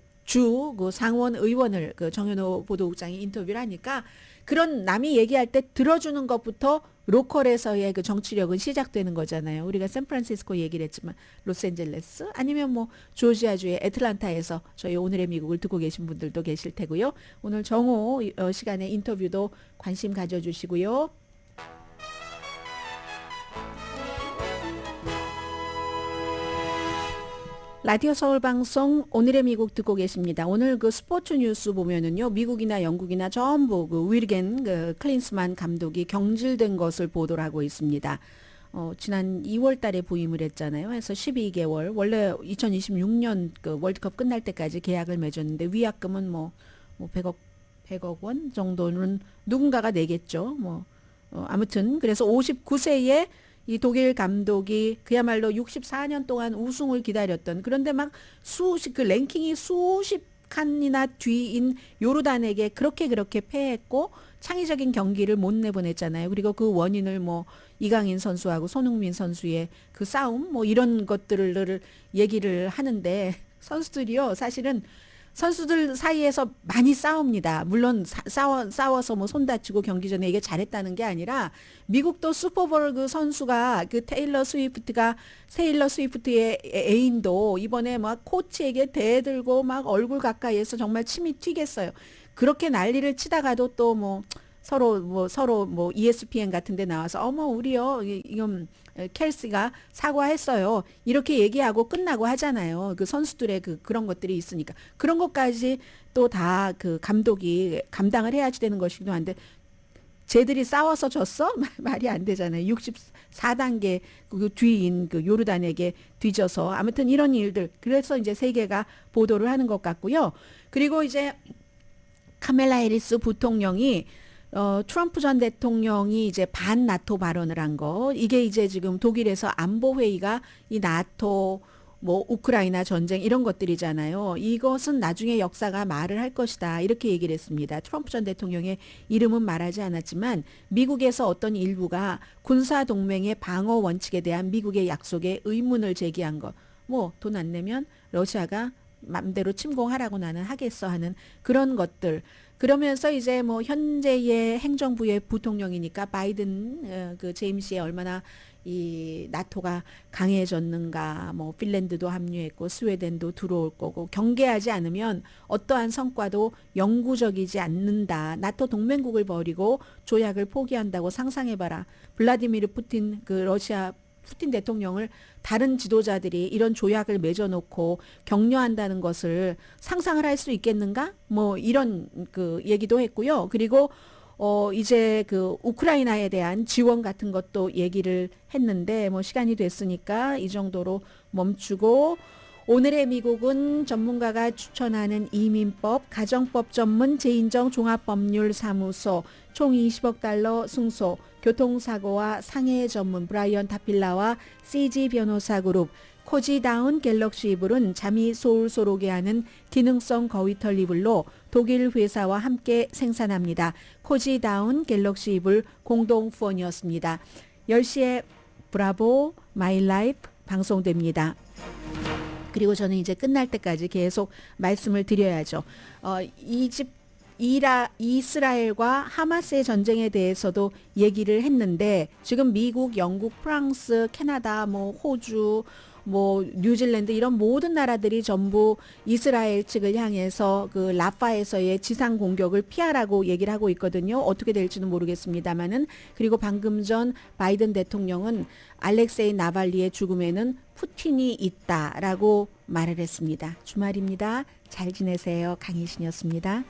상원 의원을 그 정현호 보도국장이 인터뷰를 하니까 그런 남이 얘기할 때 들어주는 것부터 로컬에서의 그 정치력은 시작되는 거잖아요. 우리가 샌프란시스코 얘기를 했지만 로스앤젤레스 아니면 뭐 조지아주의 애틀란타에서 저희 오늘의 미국을 듣고 계신 분들도 계실 테고요. 오늘 정오 시간에 인터뷰도 관심 가져주시고요. 라디오 서울 방송 오늘의 미국 듣고 계십니다. 오늘 그 스포츠 뉴스 보면은요, 미국이나 영국이나 전부 그 위르겐 그 클린스만 감독이 경질된 것을 보도를 하고 있습니다. 지난 2월 달에 부임을 했잖아요. 해서 12개월, 원래 2026년 그 월드컵 끝날 때까지 계약을 맺었는데 위약금은 뭐 100억 원 정도는 누군가가 내겠죠. 아무튼 그래서 59세에 이 독일 감독이 그야말로 64년 동안 우승을 기다렸던 그런데 막 그 랭킹이 수십 칸이나 뒤인 요르단에게 그렇게 패했고 창의적인 경기를 못 내보냈잖아요. 그리고 그 원인을 이강인 선수하고 손흥민 선수의 그 싸움 이런 것들을 얘기를 하는데 선수들이요 사실은 선수들 사이에서 많이 싸웁니다. 물론 싸워서 손 다치고 경기 전에 이게 잘했다는 게 아니라 미국도 슈퍼볼 그 선수가 그 테일러 스위프트의 애인도 이번에 막 코치에게 대들고 막 얼굴 가까이에서 정말 침이 튀겠어요. 그렇게 난리를 치다가도 또 서로 ESPN 같은 데 나와서 우리요 이건 켈시가 사과했어요. 이렇게 얘기하고 끝나고 하잖아요. 그 선수들의 그런 것들이 있으니까. 그런 것까지 또 다 그 감독이 감당을 해야지 되는 것이기도 한데 쟤들이 싸워서 졌어? 말이 안 되잖아요. 64단계 그 뒤인 그 요르단에게 뒤져서 아무튼 이런 일들. 그래서 이제 세계가 보도를 하는 것 같고요. 그리고 이제 카멜라 해리스 부통령이 트럼프 전 대통령이 이제 반 나토 발언을 한 거, 이게 이제 지금 독일에서 안보회의가 이 나토, 우크라이나 전쟁 이런 것들이잖아요. 이것은 나중에 역사가 말을 할 것이다. 이렇게 얘기를 했습니다. 트럼프 전 대통령의 이름은 말하지 않았지만 미국에서 어떤 일부가 군사동맹의 방어 원칙에 대한 미국의 약속에 의문을 제기한 것. 돈 안 내면 러시아가 맘대로 침공하라고 나는 하겠어 하는 그런 것들. 그러면서 이제 현재의 행정부의 부통령이니까 바이든 그 제임스에 얼마나 이 나토가 강해졌는가, 핀란드도 합류했고 스웨덴도 들어올 거고 경계하지 않으면 어떠한 성과도 영구적이지 않는다. 나토 동맹국을 버리고 조약을 포기한다고 상상해봐라. 블라디미르 푸틴 그 러시아 푸틴 대통령을 다른 지도자들이 이런 조약을 맺어놓고 격려한다는 것을 상상을 할 수 있겠는가? 이런 그 얘기도 했고요. 그리고 이제 그 우크라이나에 대한 지원 같은 것도 얘기를 했는데 시간이 됐으니까 이 정도로 멈추고 오늘의 미국은 전문가가 추천하는 이민법, 가정법 전문 재인정 종합법률사무소 총 20억 달러 승소, 교통사고와 상해 전문 브라이언 타필라와 CG 변호사 그룹, 코지다운 갤럭시 이불은 잠이 솔솔 오게 하는 기능성 거위털 이불로 독일 회사와 함께 생산합니다. 코지다운 갤럭시 이불 공동 후원이었습니다. 10시에 브라보 마이 라이프 방송됩니다. 그리고 저는 이제 끝날 때까지 계속 말씀을 드려야죠. 이스라엘과 하마스의 전쟁에 대해서도 얘기를 했는데 지금 미국, 영국, 프랑스, 캐나다, 호주, 뉴질랜드 이런 모든 나라들이 전부 이스라엘 측을 향해서 그 라파에서의 지상 공격을 피하라고 얘기를 하고 있거든요. 어떻게 될지는 모르겠습니다만은. 그리고 방금 전 바이든 대통령은 알렉세이 나발리의 죽음에는 푸틴이 있다라고 말을 했습니다. 주말입니다. 잘 지내세요. 강혜신이었습니다.